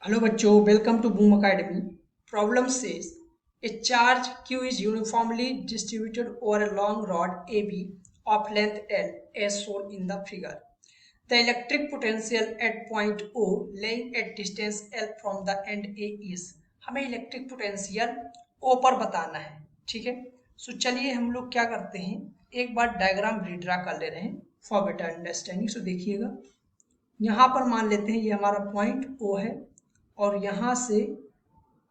Hello bachcho, welcome to Boom Academy. Problem says a charge Q is uniformly distributed over a long rod AB of length L as shown in the figure. The electric potential at point O lying at distance L from the end A is हमें electric potential O पर बताना है। ठीक है, सो चलिए हम लोग क्या करते हैं, एक बार डायग्राम रीड्रा कर ले रहे हैं फॉर बेटर अंडरस्टैंडिंग। सो देखिएगा, यहाँ पर मान लेते हैं ये हमारा पॉइंट O है और यहाँ से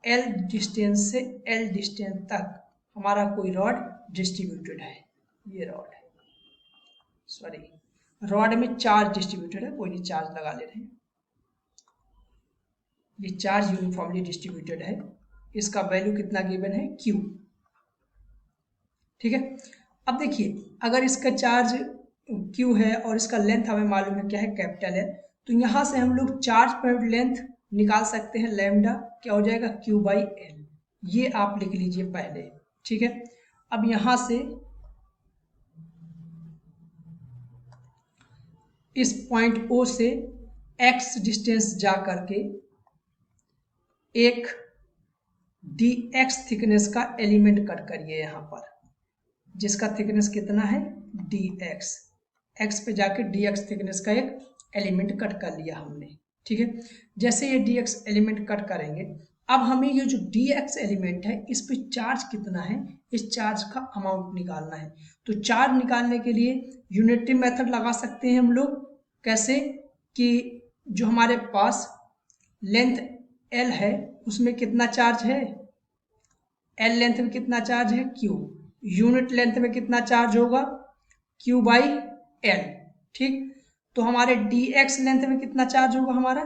L डिस्टेंस से L डिस्टेंस तक हमारा कोई रॉड डिस्ट्रीब्यूटेड है। ये रॉड है, सॉरी रॉड में चार्ज डिस्ट्रीब्यूटेड है, कोई नहीं चार्ज लगा ले रहे हैं। ये चार्ज यूनिफॉर्मली डिस्ट्रीब्यूटेड है, इसका वैल्यू कितना गिवन है Q। ठीक है, अब देखिए अगर इसका चार्ज Q है और इसका लेंथ हमें मालूम है क्या है, कैपिटल है, तो यहाँ से हम लोग चार्ज पर लेंथ निकाल सकते हैं, लैम्डा क्या हो जाएगा Q/L। ये आप लिख लीजिए पहले। ठीक है, अब यहाँ से इस पॉइंट O से x डिस्टेंस जा करके एक dx थिकनेस का एलिमेंट कट करिए यहाँ पर, जिसका थिकनेस कितना है dx। x पे जाके dx थिकनेस का एक एलिमेंट कट कर लिया हमने। ठीक है, जैसे ये dx एलिमेंट कट करेंगे, अब हमें ये जो dx एलिमेंट है इस पे चार्ज कितना है, इस चार्ज का अमाउंट निकालना है। तो चार्ज निकालने के लिए यूनिटरी मेथड लगा सकते हैं हम लोग। कैसे कि जो हमारे पास लेंथ L है उसमें कितना चार्ज है, L लेंथ में कितना चार्ज है Q, यूनिट लेंथ में कितना चार्ज होगा Q/L। ठीक, तो हमारे dx लेंथ में कितना चार्ज होगा हमारा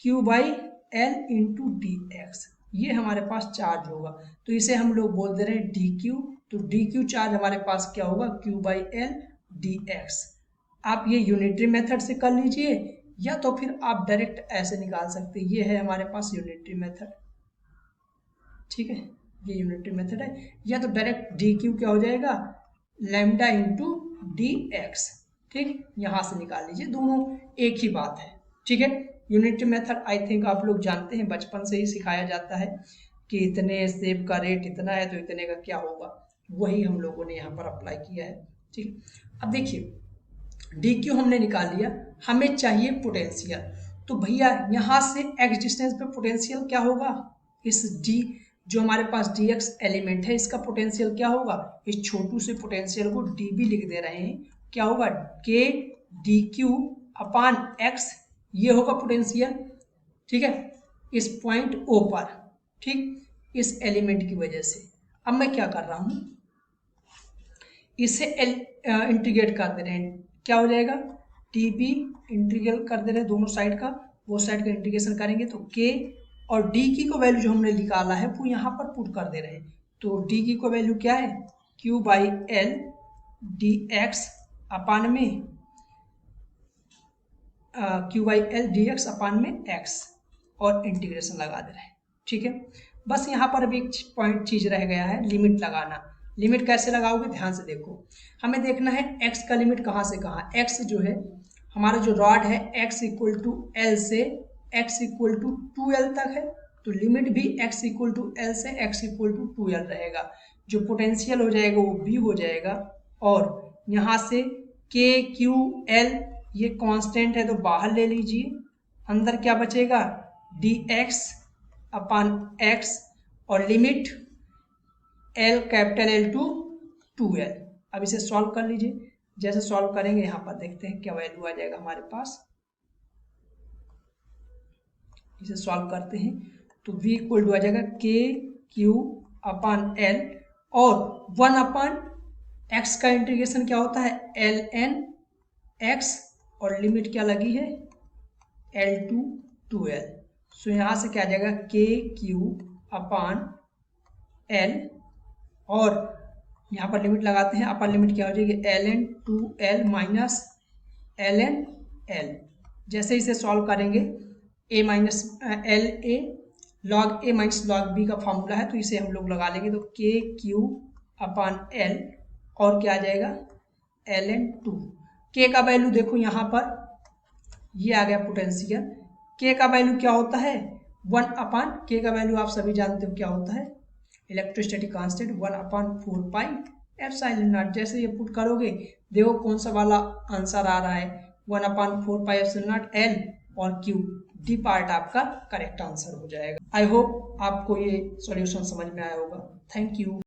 Q/L इंटू dx, ये हमारे पास चार्ज होगा। तो इसे हम लोग बोल दे रहे हैं dq। तो dq चार्ज हमारे पास क्या होगा Q/L dx। आप ये यूनिटरी मेथड से कर लीजिए या तो फिर आप डायरेक्ट ऐसे निकाल सकते हैं, ये है हमारे पास यूनिटरी मेथड। ठीक है, ये यूनिटरी मेथड है, या तो डायरेक्ट dq क्या हो जाएगा लैम्डा इंटू dx। ठीक, यहाँ से निकाल लीजिए, दोनों एक ही बात है। ठीक है, यूनिटरी मेथड आई थिंक आप लोग जानते हैं, बचपन से ही सिखाया जाता है कि इतने सेब का रेट इतना है तो इतने का क्या होगा, वही हम लोगों ने यहाँ पर अप्लाई किया है। ठीक, अब देखिए dq हमने निकाल लिया, हमें चाहिए पोटेंशियल। तो भैया यहाँ से x डिस्टेंस पे पोटेंशियल क्या होगा, इस d जो हमारे पास dx एलिमेंट है इसका पोटेंशियल क्या होगा, इस छोटू से पोटेंशियल को db लिख दे रहे हैं, क्या होगा k dq/x, ये होगा पोटेंशियल। ठीक है, इस पॉइंट O पर, ठीक, इस एलिमेंट की वजह से। अब मैं क्या कर रहा हूँ, इसे इंटीग्रेट कर दे रहे हैं, क्या हो जाएगा db इंटीग्रल कर दे रहे हैं दोनों साइड का, वो साइड का इंटीग्रेशन करेंगे तो k और d की को वैल्यू जो हमने निकाला है वो यहाँ पर पुट कर दे रहे हैं। तो d की को वैल्यू क्या है Q/L dx अपान में Q/L dx अपान में x और इंटीग्रेशन लगा दे रहे हैं। ठीक है, बस यहाँ पर अभी एक पॉइंट चीज रह गया है, लिमिट लगाना। लिमिट कैसे लगाओगे ध्यान से देखो, हमें देखना है x का लिमिट कहाँ से कहाँ। x जो है हमारा जो रॉड है x इक्वल टू L से x इक्वल टू 2L तक है, तो लिमिट भी x इक्वल टू L से x इक्वल टू 2L रहेगा। जो पोटेंशियल हो जाएगा वो B हो जाएगा, और यहाँ से K Q L ये कांस्टेंट है तो बाहर ले लीजिए, अंदर क्या बचेगा dx अपान x और limit L capital L to 2L। अब इसे सॉल्व कर लीजिए, जैसे सॉल्व करेंगे यहाँ पर देखते हैं क्या वैल्यू आ जाएगा हमारे पास। इसे सॉल्व करते हैं तो v इक्वल टू आ जाएगा k q अपान L और 1 अपान x का इंटीग्रेशन क्या होता है ln x और लिमिट क्या लगी है L टू 2L। सो यहाँ से क्या आ जाएगा k q अपान L और यहाँ पर लिमिट लगाते हैं, अपर लिमिट क्या हो जाएगी ln 2L minus ln L। जैसे इसे सॉल्व करेंगे a minus L a log a minus log b का फॉर्मूला है, तो इसे हम लोग लगा लेंगे तो k q अपान L और क्या आ जाएगा ln 2। k का वैल्यू देखो यहाँ पर ये आ गया पोटेंशियल, k का वैल्यू क्या होता है 1/k का वैल्यू आप सभी जानते हो क्या होता है, इलेक्ट्रोस्टैटिक कांस्टेंट 1/4πε0। जैसे ये पुट करोगे देखो कौन सा वाला आंसर आ रहा है, 1/4πε0 L और Q, डी पार्ट आपका करेक्ट आंसर हो जाएगा। आई होप आपको ये सॉल्यूशन समझ में आया होगा। Thank you.